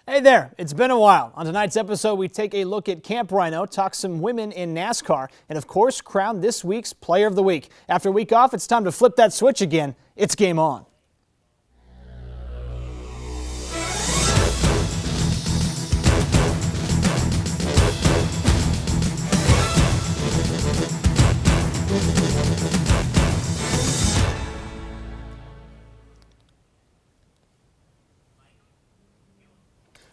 Hey there, it's been a while. On tonight's episode, we take a look at Camp Rhino, talk some women in NASCAR, and of course, crown this week's Player of the Week. After a week off, it's time to flip that switch again. It's game on.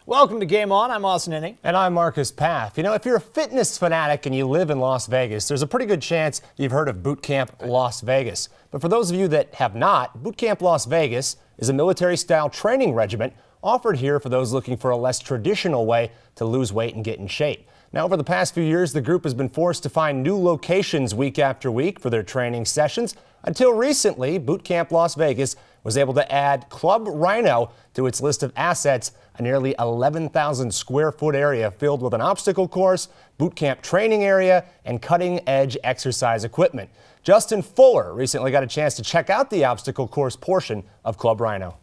Welcome to Game On. I'm Austin Henning. And I'm Marcus Paff. You know, if you're a fitness fanatic and you live in Las Vegas, there's a pretty good chance you've heard of Boot Camp Las Vegas. But for those of you that have not, Boot Camp Las Vegas is a military-style training regimen offered here for those looking for a less traditional way to lose weight and get in shape. Now, over the past few years, the group has been forced to find new locations week after week for their training sessions. Until recently, Boot Camp Las Vegas was able to add Club Rhino to its list of assets, a nearly 11,000 square foot area filled with an obstacle course, boot camp training area, and cutting-edge exercise equipment. Justin Fuller recently got a chance to check out the obstacle course portion of Club Rhino.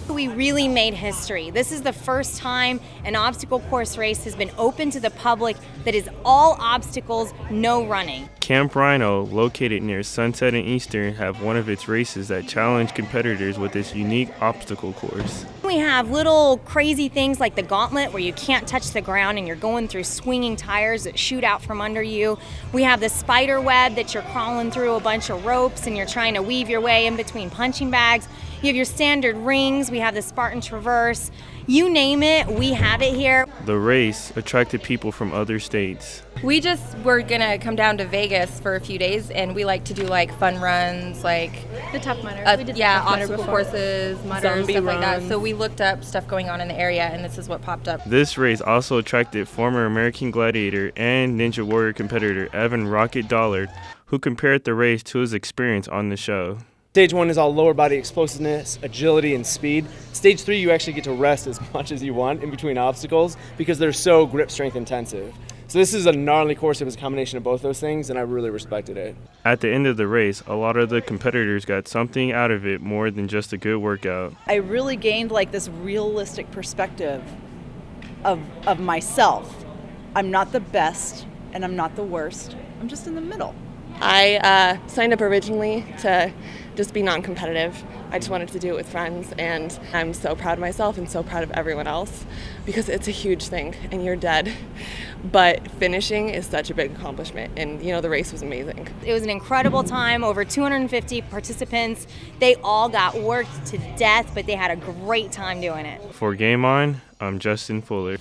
We really made history. This is the first time an obstacle course race has been open to the public that is all obstacles, no running. Camp Rhino, located near Sunset and Eastern, have one of its races that challenge competitors with this unique obstacle course. We have little crazy things like the gauntlet where you can't touch the ground and you're going through swinging tires that shoot out from under you. We have the spider web that you're crawling through a bunch of ropes and you're trying to weave your way in between punching bags. You have your standard rings, we have the Spartan Traverse. You name it, we have it here. The race attracted people from other states. We just were gonna come down to Vegas for a few days, and we like to do like fun runs, like the Tough Mudder. obstacle courses, mudders, stuff like that. So we looked up stuff going on in the area, and this is what popped up. This race also attracted former American Gladiator and Ninja Warrior competitor Evan Rocket Dollard, who compared the race to his experience on the show. Stage 1 is all lower body explosiveness, agility, and speed. Stage 3, you actually get to rest as much as you want in between obstacles because they're so grip strength intensive. So this is a gnarly course. It was a combination of both those things, and I really respected it. At the end of the race, a lot of the competitors got something out of it more than just a good workout. I really gained like this realistic perspective of myself. I'm not the best, and I'm not the worst. I'm just in the middle. I signed up originally to just be non-competitive. I just wanted to do it with friends, and I'm so proud of myself and so proud of everyone else because it's a huge thing and you're dead. But finishing is such a big accomplishment, and you know, the race was amazing. It was an incredible time, over 250 participants. They all got worked to death, but they had a great time doing it. For Game On, I'm Justin Fuller.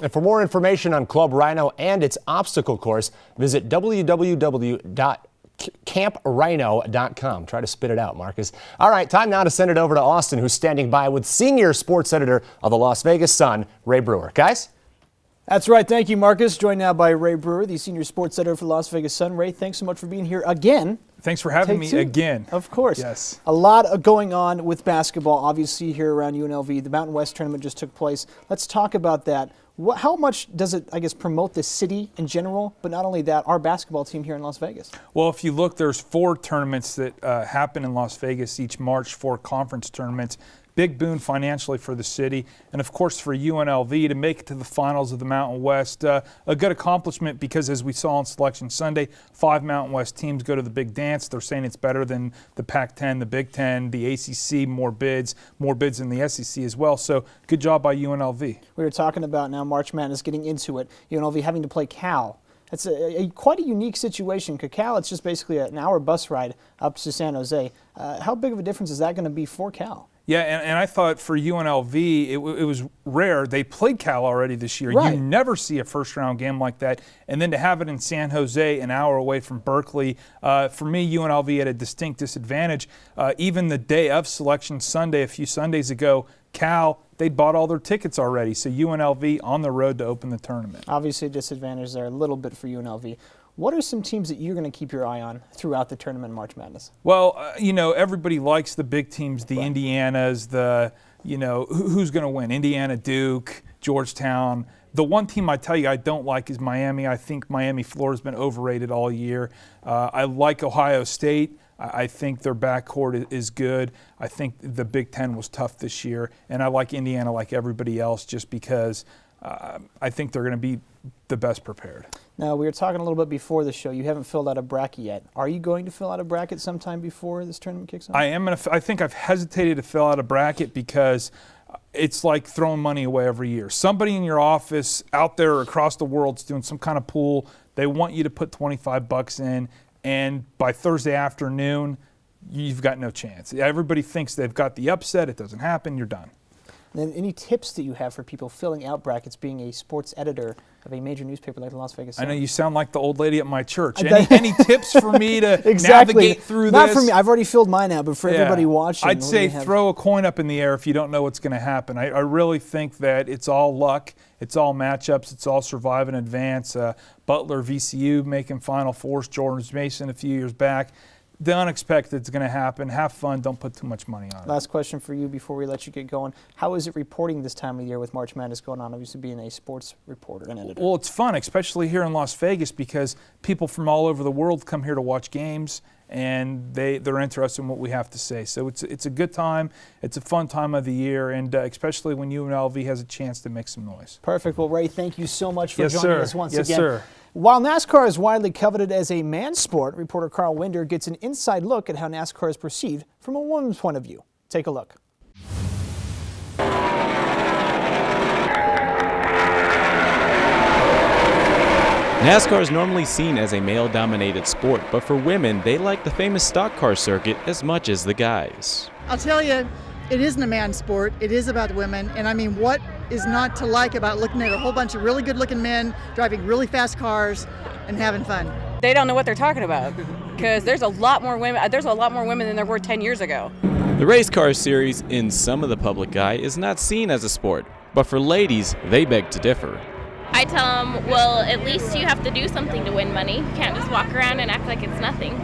And for more information on Club Rhino and its obstacle course, visit www.camprhino.com. Try to spit it out, Marcus. All right, time now to send it over to Austin, who's standing by with senior sports editor of the Las Vegas Sun, Ray Brewer. Guys? That's right. Thank you, Marcus. Joined now by Ray Brewer, the senior sports editor for Las Vegas Sun. Ray, thanks so much for being here again. Thanks for having me again. Of course. Yes. A lot going on with basketball, obviously, here around UNLV. The Mountain West tournament just took place. Let's talk about that. How much does it, I guess, promote the city in general, but not only that, our basketball team here in Las Vegas? Well, if you look, there's 4 tournaments that happen in Las Vegas each March, 4 conference tournaments. Big boon financially for the city, and of course for UNLV to make it to the finals of the Mountain West. A good accomplishment because, as we saw on Selection Sunday, 5 Mountain West teams go to the big dance. They're saying it's better than the Pac-10, the Big Ten, the ACC, more bids than the SEC as well. So good job by UNLV. We were talking about now March Madness, getting into it, UNLV having to play Cal. It's quite a unique situation. Cal, it's just basically an hour bus ride up to San Jose. How big of a difference is that going to be for Cal? Yeah, and I thought for UNLV, it was rare. They played Cal already this year. Right. You never see a first-round game like that. And then to have it in San Jose, an hour away from Berkeley, for me, UNLV had a distinct disadvantage. Even the day of Selection Sunday, a few Sundays ago, Cal, they'd bought all their tickets already. So UNLV on the road to open the tournament. Obviously, disadvantages there a little bit for UNLV. What are some teams that you're going to keep your eye on throughout the tournament in March Madness? Well, everybody likes the big teams, the Indianas, who's going to win? Indiana, Duke, Georgetown. The one team I tell you I don't like is Miami. I think Miami, Florida's been overrated all year. I like Ohio State. I think their backcourt is good. I think the Big Ten was tough this year, and I like Indiana like everybody else just because I think they're going to be the best prepared. Now, we were talking a little bit before the show. You haven't filled out a bracket yet. Are you going to fill out a bracket sometime before this tournament kicks off? I am. I think I've hesitated to fill out a bracket because it's like throwing money away every year. Somebody in your office out there across the world is doing some kind of pool. They want you to put $25 in, and by Thursday afternoon, you've got no chance. Everybody thinks they've got the upset. It doesn't happen. You're done. And then any tips that you have for people filling out brackets, being a sports editor of a major newspaper like the Las Vegas Sun? I know you sound like the old lady at my church. Any tips for me to exactly. navigate through Not this? for me. I've already filled mine out, but for everybody watching. I'd say throw a coin up in the air if you don't know what's going to happen. I really think that it's all luck. It's all matchups. It's all survive and advance. Butler, VCU making Final Fours, George Mason a few years back. The unexpected is going to happen. Have fun. Don't put too much money on it. Last question for you before we let you get going. How is it reporting this time of year with March Madness going on, obviously being a sports reporter and editor? Well, it's fun, especially here in Las Vegas, because people from all over the world come here to watch games, and they're interested in what we have to say. So it's a good time. It's a fun time of the year, and especially when UNLV has a chance to make some noise. Perfect. Well, Ray, thank you so much for joining us once again. Yes, sir. While NASCAR is widely coveted as a man's sport, reporter Carl Winder gets an inside look at how NASCAR is perceived from a woman's point of view. Take a look. NASCAR is normally seen as a male-dominated sport, but for women, they like the famous stock car circuit as much as the guys. I'll tell you, it isn't a man's sport. It is about women. And I mean, what is not to like about looking at a whole bunch of really good-looking men driving really fast cars and having fun? They don't know what they're talking about because there's a lot more women. There's a lot more women than there were 10 years ago. The race car series, in some of the public eye, is not seen as a sport, but for ladies, they beg to differ. I tell them, well, at least you have to do something to win money. You can't just walk around and act like it's nothing.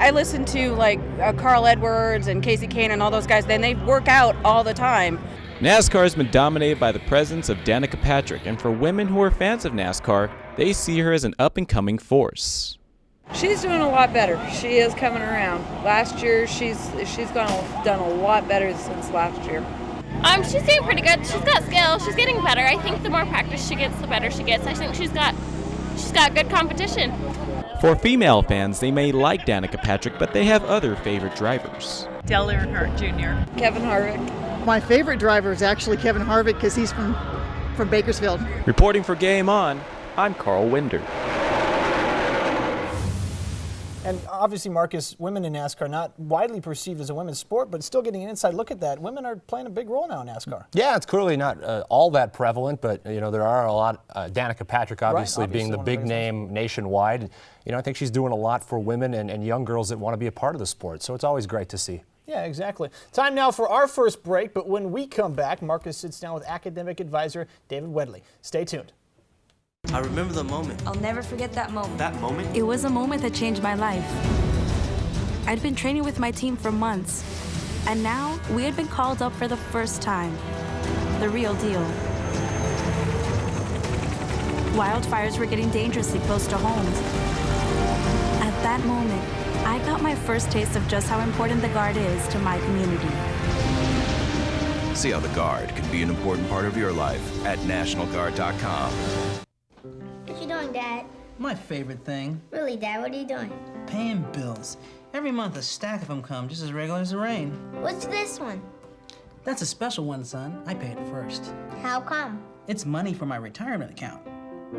I listen to like Carl Edwards and Casey Kane and all those guys. Then they work out all the time. NASCAR has been dominated by the presence of Danica Patrick, and for women who are fans of NASCAR, they see her as an up-and-coming force. She's doing a lot better. She is coming around. Last year, she's done a lot better since last year. She's doing pretty good. She's got skill. She's getting better. I think the more practice she gets, the better she gets. I think she's got good competition. For female fans, they may like Danica Patrick, but they have other favorite drivers. Dale Earnhardt Jr. Kevin Harvick. My favorite driver is actually Kevin Harvick because he's from Bakersfield. Reporting for Game On, I'm Carl Winder. And obviously, Marcus, women in NASCAR not widely perceived as a women's sport, but still getting an inside look at that. Women are playing a big role now in NASCAR. Yeah, it's clearly not all that prevalent, but there are a lot. Danica Patrick, obviously being the big name nationwide. I think she's doing a lot for women and young girls that want to be a part of the sport. So it's always great to see. Yeah, exactly. Time now for our first break, but when we come back, Marcus sits down with academic advisor David Wedley. Stay tuned. I remember the moment. I'll never forget that moment. That moment? It was a moment that changed my life. I'd been training with my team for months, and now we had been called up for the first time. The real deal. Wildfires were getting dangerously close to homes. At that moment, I got my first taste of just how important the Guard is to my community. See how the Guard can be an important part of your life at NationalGuard.com. What you doing, Dad? My favorite thing. Really, Dad? What are you doing? Paying bills. Every month a stack of them come, just as regular as the rain. What's this one? That's a special one, son. I pay it first. How come? It's money for my retirement account.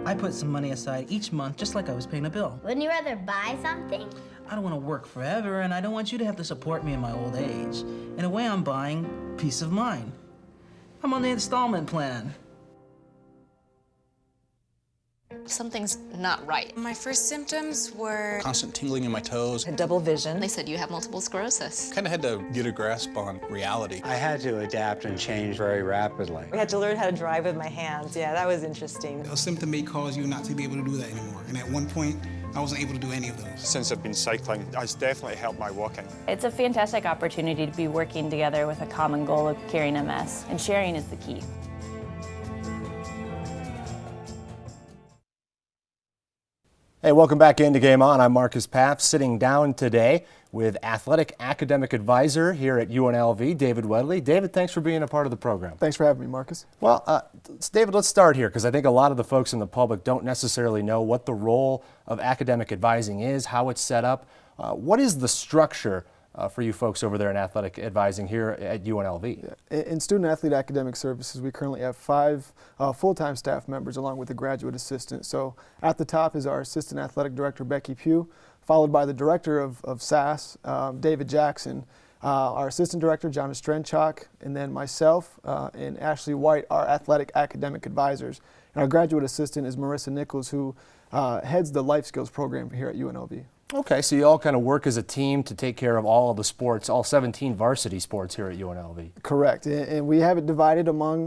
I put some money aside each month, just like I was paying a bill. Wouldn't you rather buy something? I don't want to work forever, and I don't want you to have to support me in my old age. In a way, I'm buying peace of mind. I'm on the installment plan. Something's not right. My first symptoms were constant tingling in my toes. Double vision. They said you have multiple sclerosis. Kind of had to get a grasp on reality. I had to adapt and change very rapidly. I had to learn how to drive with my hands. Yeah, that was interesting. A symptom may cause you not to be able to do that anymore. And at one point, I wasn't able to do any of those. Since I've been cycling, it's definitely helped my walking. It's a fantastic opportunity to be working together with a common goal of curing MS, and sharing is the key. Hey, welcome back into Game On. I'm Marcus Paff, sitting down today with Athletic Academic Advisor here at UNLV, David Wedley. David, thanks for being a part of the program. Thanks for having me, Marcus. Well, David, let's start here because I think a lot of the folks in the public don't necessarily know what the role of academic advising is, how it's set up. What is the structure for you folks over there in athletic advising here at UNLV? In Student Athlete Academic Services, we currently have 5 full-time staff members along with a graduate assistant. So at the top is our Assistant Athletic Director, Becky Pugh, followed by the Director of SAS, David Jackson, our Assistant Director, John Ostrenchak, and then myself and Ashley White, our Athletic Academic Advisors. And our graduate assistant is Marissa Nichols, who heads the Life Skills program here at UNLV. Okay, so you all kind of work as a team to take care of all of the sports, all 17 varsity sports here at UNLV. Correct, and we have it divided among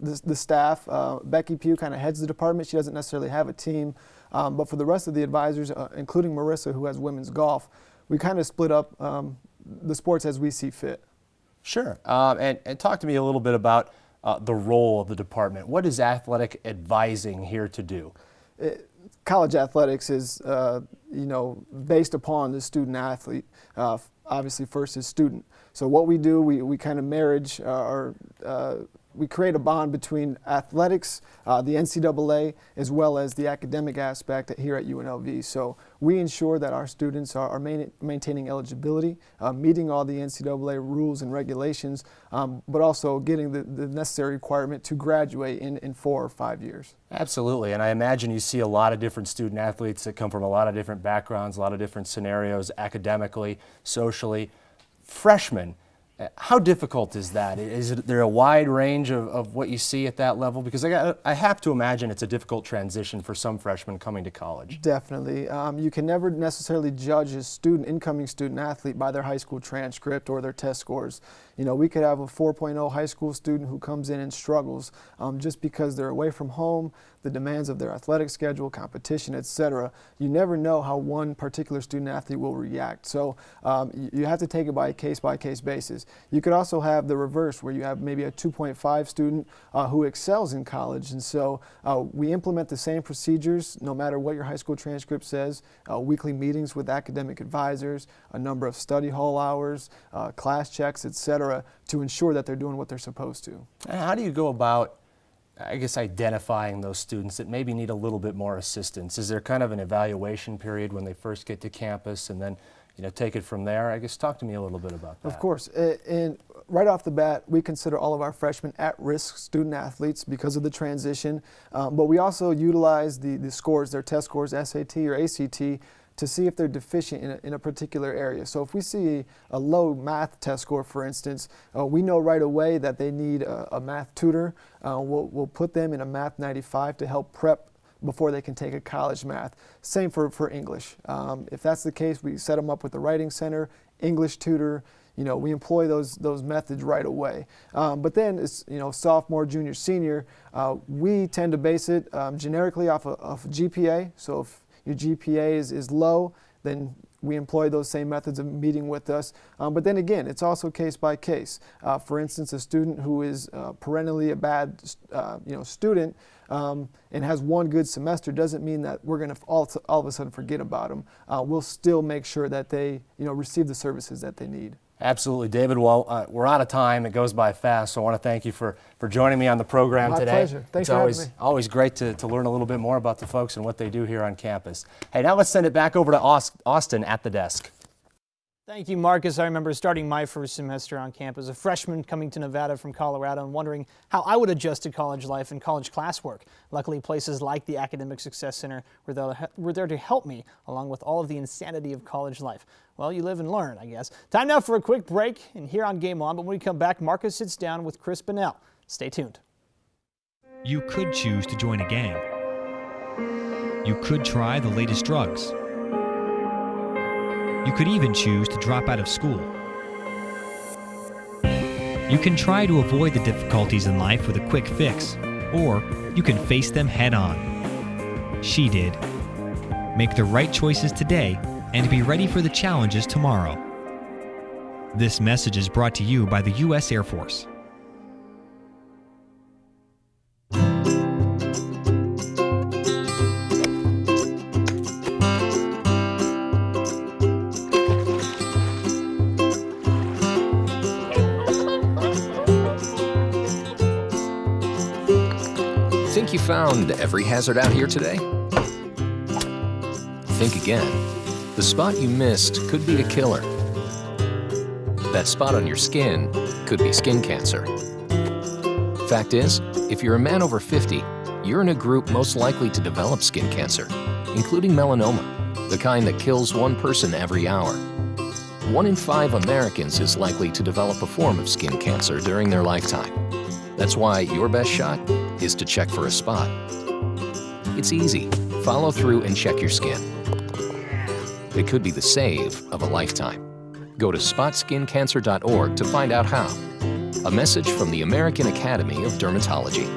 the staff. Becky Pugh kind of heads the department. She doesn't necessarily have a team, but for the rest of the advisors, including Marissa, who has women's golf, we kind of split up the sports as we see fit. Sure, and talk to me a little bit about the role of the department. What is athletic advising here to do? College athletics is, based upon the student athlete. Obviously, first is student. So what we do, we kind of marriage we create a bond between athletics, the NCAA, as well as the academic aspect here at UNLV. So we ensure that our students are maintaining eligibility, meeting all the NCAA rules and regulations, but also getting the necessary requirement to graduate in 4 or 5 years. Absolutely, and I imagine you see a lot of different student athletes that come from a lot of different backgrounds, a lot of different scenarios, academically, socially. Freshmen, how difficult is that? Is there a wide range of what you see at that level? Because I have to imagine it's a difficult transition for some freshmen coming to college. Definitely. You can never necessarily judge a incoming student athlete by their high school transcript or their test scores. We could have a 4.0 high school student who comes in and struggles just because they're away from home, the demands of their athletic schedule, competition, etc. You never know how one particular student athlete will react. So you have to take it by a case-by-case basis. You could also have the reverse, where you have maybe a 2.5 student who excels in college. And so we implement the same procedures no matter what your high school transcript says, weekly meetings with academic advisors, a number of study hall hours, class checks, etc., to ensure that they're doing what they're supposed to. How do you go about, I guess, identifying those students that maybe need a little bit more assistance? Is there kind of an evaluation period when they first get to campus and then take it from there? I guess talk to me a little bit about that. Of course, and right off the bat, we consider all of our freshmen at-risk student athletes because of the transition, but we also utilize the scores, their test scores, SAT or ACT, to see if they're deficient in a particular area. So if we see a low math test score, for instance, we know right away that they need a math tutor. We'll put them in a Math 95 to help prep before they can take a college math. Same for English. If that's the case, we set them up with the writing center, English tutor. We employ those methods right away. But then, it's, sophomore, junior, senior, we tend to base it generically off of GPA. So if your GPA is low, then we employ those same methods of meeting with us. But then again, it's also case by case. For instance, a student who is perennially a bad student and has one good semester doesn't mean that we're going to all of a sudden forget about them. We'll still make sure that they receive the services that they need. Absolutely, David. Well, we're out of time. It goes by fast, so I want to thank you for joining me on the program today. My pleasure. Thanks for having me. It's always great to learn a little bit more about the folks and what they do here on campus. Hey, now let's send it back over to Austin at the desk. Thank you, Marcus. I remember starting my first semester on campus, a freshman coming to Nevada from Colorado and wondering how I would adjust to college life and college classwork. Luckily, places like the Academic Success Center were there to help me, along with all of the insanity of college life. Well, you live and learn, I guess. Time now for a quick break, and here on Game On, but when we come back, Marcus sits down with Chris Pennell. Stay tuned. You could choose to join a gang. You could try the latest drugs. You could even choose to drop out of school. You can try to avoid the difficulties in life with a quick fix, or you can face them head on. She did. Make the right choices today and be ready for the challenges tomorrow. This message is brought to you by the U.S. Air Force. Think you found every hazard out here today? Think again. The spot you missed could be a killer. That spot on your skin could be skin cancer. Fact is, if you're a man over 50, you're in a group most likely to develop skin cancer, including melanoma, the kind that kills one person every hour. 1 in 5 Americans is likely to develop a form of skin cancer during their lifetime. That's why your best shot is to check for a spot. It's easy. Follow through and check your skin. It could be the save of a lifetime. Go to spotskincancer.org to find out how. A message from the American Academy of Dermatology.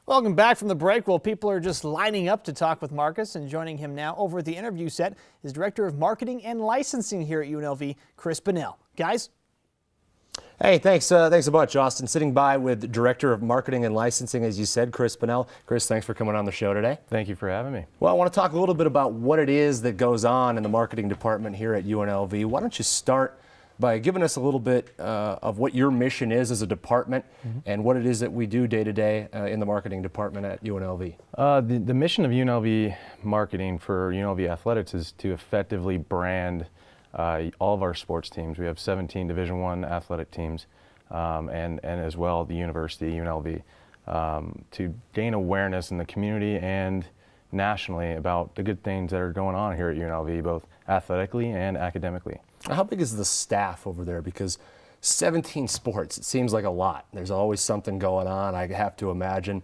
Welcome back from the break. Well, people are just lining up to talk with Marcus, and joining him now over at the interview set is Director of Marketing and Licensing here at UNLV, Chris Pennell. Guys? Hey, thanks a bunch, Austin. Sitting by with Director of Marketing and Licensing, as you said, Chris Pennell. Chris, thanks for coming on the show today. Thank you for having me. Well, I want to talk a little bit about what it is that goes on in the marketing department here at UNLV. Why don't you start by giving us a little bit of what your mission is as a department and what it is that we do day to day in the marketing department at UNLV. The mission of UNLV marketing for UNLV athletics is to effectively brand all of our sports teams. We have 17 Division I athletic teams and as well the university, UNLV, to gain awareness in the community and nationally about the good things that are going on here at UNLV, both athletically and academically. How big is the staff over there? Because 17 sports, it seems like a lot. There's always something going on, I have to imagine.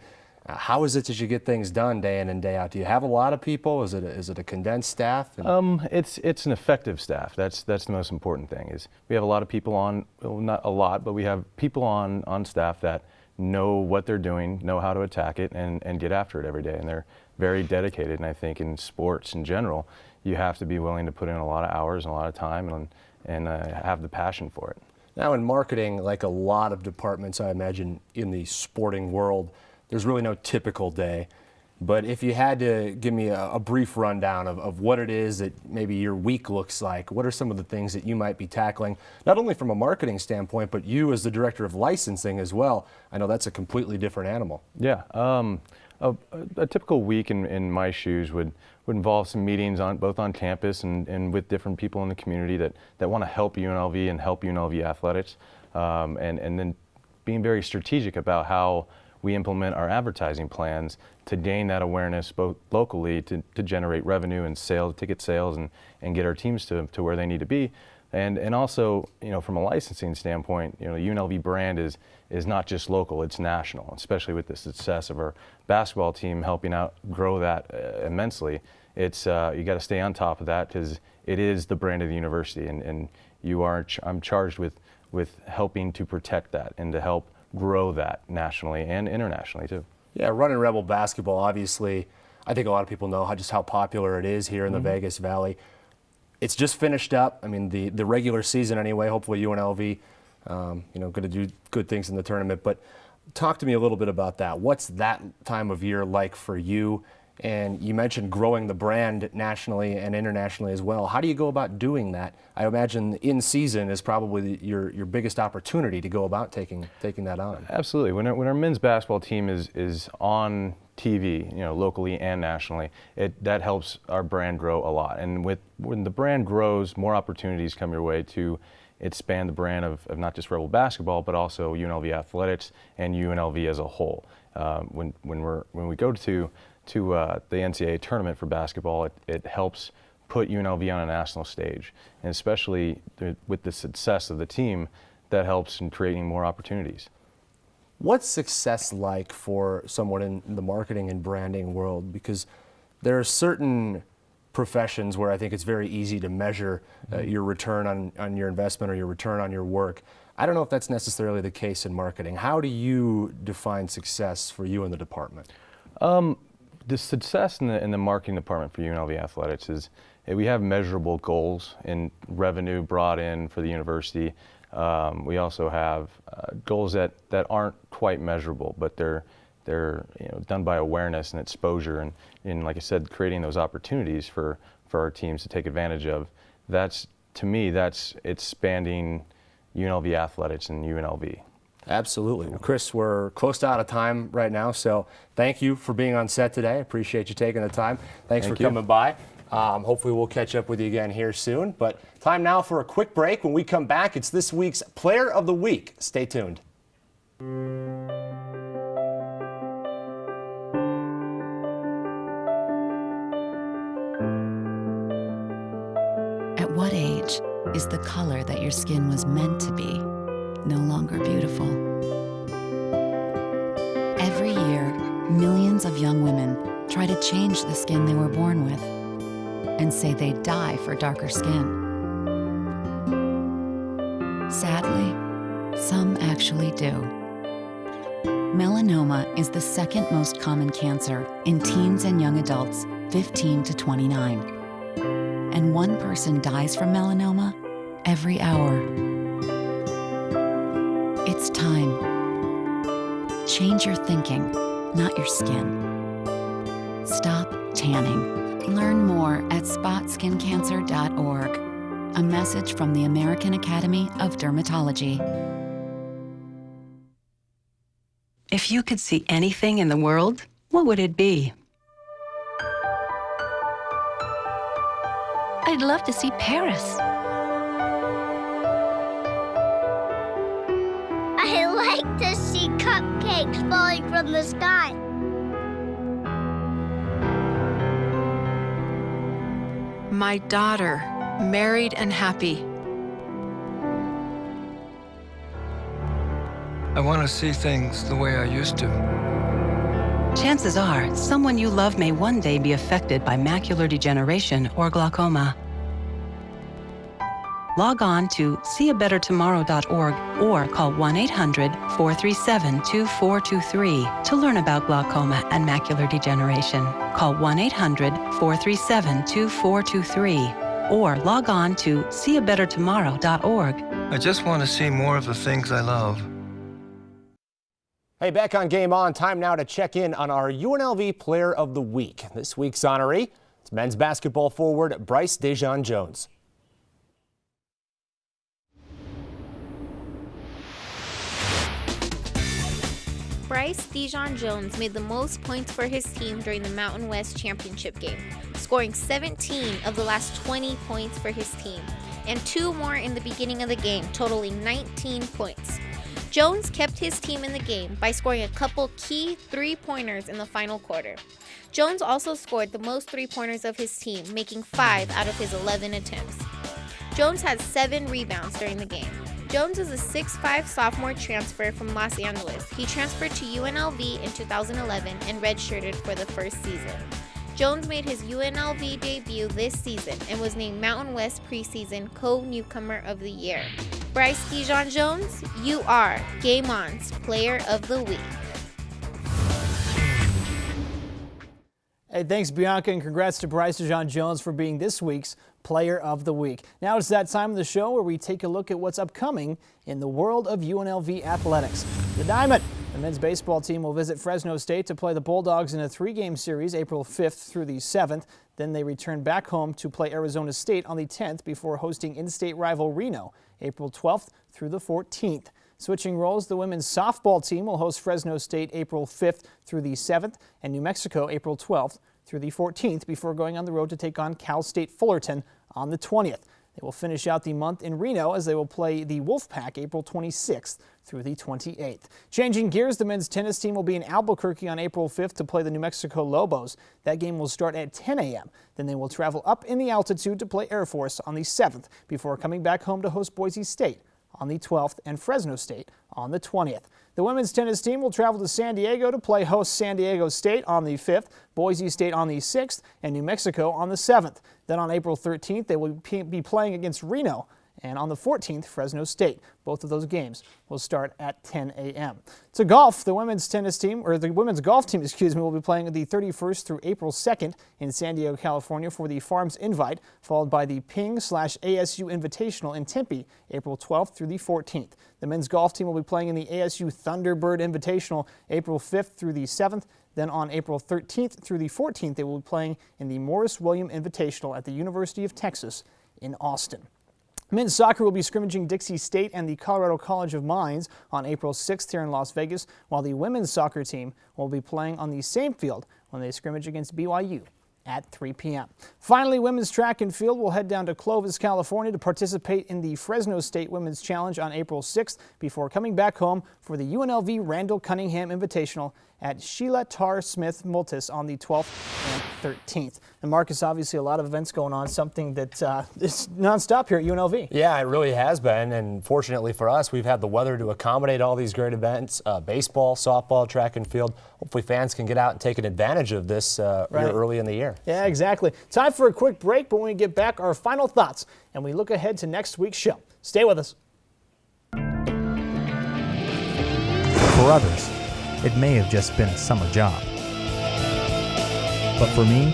How is it that you get things done day in and day out? Do you have a lot of people? Is it a condensed staff? It's an effective staff. That's the most important thing. Is we have a lot of people on, well, not a lot, but we have people on staff that know what they're doing, know how to attack it, and get after it every day. And they're very dedicated. And I think in sports in general, you have to be willing to put in a lot of hours and a lot of time and have the passion for it. Now in marketing, like a lot of departments, I imagine in the sporting world, there's really no typical day. But if you had to give me a brief rundown of what it is that maybe your week looks like, what are some of the things that you might be tackling, not only from a marketing standpoint, but you as the Director of Licensing as well? I know that's a completely different animal. Yeah. A typical week in my shoes would involve some meetings both on campus and with different people in the community that want to help UNLV and help UNLV athletics, and then being very strategic about how we implement our advertising plans to gain that awareness both locally to generate revenue and sales, ticket sales, and get our teams to where they need to be. And also, from a licensing standpoint, the UNLV brand is not just local, it's national, especially with the success of our basketball team helping out grow that immensely. It's you got to stay on top of that because it is the brand of the university, and I'm charged with helping to protect that and to help grow that nationally and internationally too. Yeah, running Rebel basketball, obviously, I think a lot of people know just how popular it is here in the Vegas Valley. It's just finished up. I mean, the regular season anyway. Hopefully UNLV, going to do good things in the tournament. But talk to me a little bit about that. What's that time of year like for you? And you mentioned growing the brand nationally and internationally as well. How do you go about doing that? I imagine in season is probably your biggest opportunity to go about taking that on. Absolutely. When our men's basketball team is on TV, locally and nationally, that helps our brand grow a lot. And when the brand grows, more opportunities come your way to expand the brand of not just Rebel basketball, but also UNLV athletics and UNLV as a whole. When we go to the NCAA tournament for basketball, it helps put UNLV on a national stage, and especially with the success of the team, that helps in creating more opportunities. What's success like for someone in the marketing and branding world? Because there are certain professions where I think it's very easy to measure your return on your investment or your return on your work. I don't know if that's necessarily the case in marketing. How do you define success for you in the department? The success in the marketing department for UNLV athletics is we have measurable goals in revenue brought in for the university. We also have goals that aren't quite measurable, but they're done by awareness and exposure, and like I said, creating those opportunities for our teams to take advantage of. To me, that's expanding UNLV athletics and UNLV. Absolutely. Well, Chris, we're close to out of time right now, so thank you for being on set today. I appreciate you taking the time. Thanks for coming by. Hopefully we'll catch up with you again here soon. But time now for a quick break. When we come back, it's this week's Player of the Week. Stay tuned. At what age is the color that your skin was meant to be no longer beautiful? Every year, millions of young women try to change the skin they were born with and say they'd die for darker skin. Sadly, some actually do. Melanoma is the second most common cancer in teens and young adults 15 to 29. And one person dies from melanoma every hour. It's time. Change your thinking, not your skin. Stop tanning. Learn more at spotskincancer.org. A message from the American Academy of Dermatology. If you could see anything in the world, what would it be? I'd love to see Paris. I like to see cupcakes falling from the sky. My daughter, married and happy. I want to see things the way I used to. Chances are, someone you love may one day be affected by macular degeneration or glaucoma. Log on to seeabettertomorrow.org or call 1-800-437-2423 to learn about glaucoma and macular degeneration. Call 1-800-437-2423 or log on to seeabettertomorrow.org. I just want to see more of the things I love. Hey, back on Game On. Time now to check in on our UNLV Player of the Week. This week's honoree is men's basketball forward Bryce Dejean-Jones. Bryce Dejean-Jones made the most points for his team during the Mountain West Championship game, scoring 17 of the last 20 points for his team, and 2 more in the beginning of the game, totaling 19 points. Jones kept his team in the game by scoring a couple key 3-pointers in the final quarter. Jones also scored the most 3-pointers of his team, making 5 out of his 11 attempts. Jones had 7 rebounds during the game. Jones is a 6'5" sophomore transfer from Los Angeles. He transferred to UNLV in 2011 and redshirted for the first season. Jones made his UNLV debut this season and was named Mountain West Preseason Co-Newcomer of the Year. Bryce Dejean-Jones, you are Game On's Player of the Week. Hey, thanks, Bianca, and congrats to Bryce Dejean-Jones for being this week's Player of the Week. Now it's that time of the show where we take a look at what's upcoming in the world of UNLV athletics. The Diamond, the men's baseball team, will visit Fresno State to play the Bulldogs in a 3-game series April 5th through the 7th. Then they return back home to play Arizona State on the 10th before hosting in-state rival Rhino April 12th through the 14th. Switching roles, the women's softball team will host Fresno State April 5th through the 7th and New Mexico April 12th through the 14th before going on the road to take on Cal State Fullerton on the 20th. They will finish out the month in Reno as they will play the Wolfpack April 26th through the 28th. Changing gears, the men's tennis team will be in Albuquerque on April 5th to play the New Mexico Lobos. That game will start at 10 a.m. Then they will travel up in the altitude to play Air Force on the 7th before coming back home to host Boise State on the 12th and Fresno State on the 20th. The women's tennis team will travel to San Diego to play host San Diego State on the 5th, Boise State on the 6th, and New Mexico on the 7th. Then on April 13th, they will be playing against Reno, and on the 14th, Fresno State. Both of those games will start at 10 a.m. To golf, the women's golf team, will be playing the 31st through April 2nd in San Diego, California for the Farms Invite, followed by the Ping/ASU Invitational in Tempe, April 12th through the 14th. The men's golf team will be playing in the ASU Thunderbird Invitational April 5th through the 7th. Then on April 13th through the 14th, they will be playing in the Morris William Invitational at the University of Texas in Austin. Men's soccer will be scrimmaging Dixie State and the Colorado College of Mines on April 6th here in Las Vegas, while the women's soccer team will be playing on the same field when they scrimmage against BYU at 3 p.m. Finally, women's track and field will head down to Clovis, California to participate in the Fresno State Women's Challenge on April 6th before coming back home for the UNLV Randall Cunningham Invitational at Sheila Tarr Smith Multis on the 12th and 13th. And Marcus, obviously a lot of events going on, something that is nonstop here at UNLV. Yeah, it really has been, and fortunately for us, we've had the weather to accommodate all these great events, baseball, softball, track and field. Hopefully fans can get out and take advantage of this here early in the year. Yeah, exactly. Time for a quick break, but when we get back, our final thoughts, and we look ahead to next week's show. Stay with us. For others, it may have just been a summer job. But for me,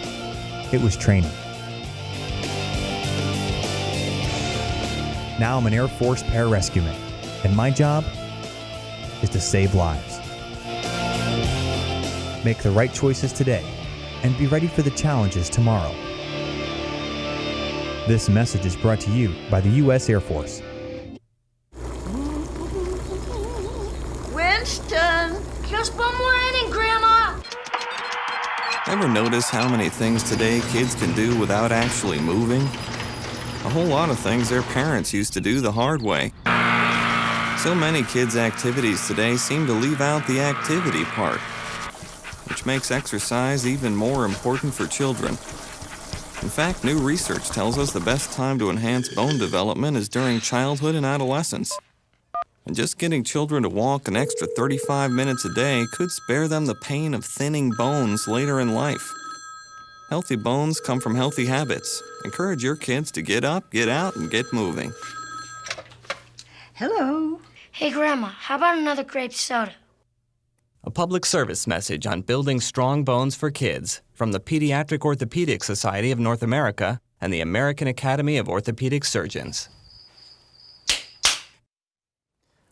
it was training. Now I'm an Air Force pararescueman, and my job is to save lives. Make the right choices today and be ready for the challenges tomorrow. This message is brought to you by the U.S. Air Force. Winston, just one more inning, Grandma. Ever notice how many things today kids can do without actually moving? A whole lot of things their parents used to do the hard way. So many kids' activities today seem to leave out the activity part, which makes exercise even more important for children. In fact, new research tells us the best time to enhance bone development is during childhood and adolescence. And just getting children to walk an extra 35 minutes a day could spare them the pain of thinning bones later in life. Healthy bones come from healthy habits. Encourage your kids to get up, get out, and get moving. Hello. Hey, Grandma, how about another grape soda? A public service message on building strong bones for kids from the Pediatric Orthopedic Society of North America and the American Academy of Orthopedic Surgeons.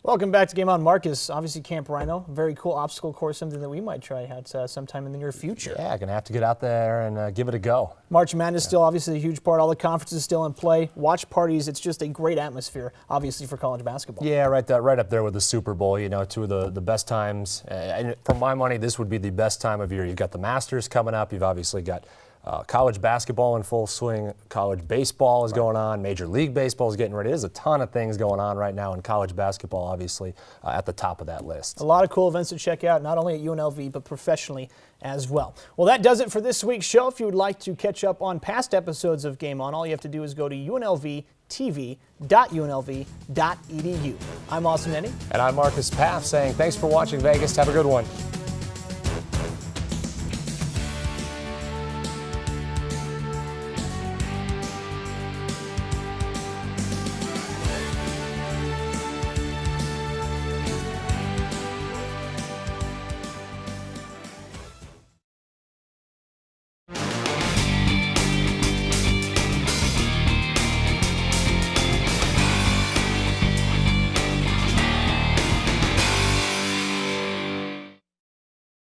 Welcome back to Game On. Marcus, obviously Camp Rhino, very cool obstacle course, something that we might try out sometime in the near future. Yeah, going to have to get out there and give it a go. March Madness still obviously a huge part. All the conferences still in play. Watch parties. It's just a great atmosphere, obviously, for college basketball. Yeah, right up there with the Super Bowl, you know, two of the best times. And for my money, this would be the best time of year. You've got the Masters coming up. You've obviously got college basketball in full swing. College baseball is going on. Major League Baseball is getting ready. There's a ton of things going on right now in college basketball, obviously, at the top of that list. A lot of cool events to check out, not only at UNLV, but professionally as well. Well, that does it for this week's show. If you would like to catch up on past episodes of Game On, all you have to do is go to unlvtv.unlv.edu. I'm Austin Enning. And I'm Marcus Paff saying thanks for watching Vegas. Have a good one.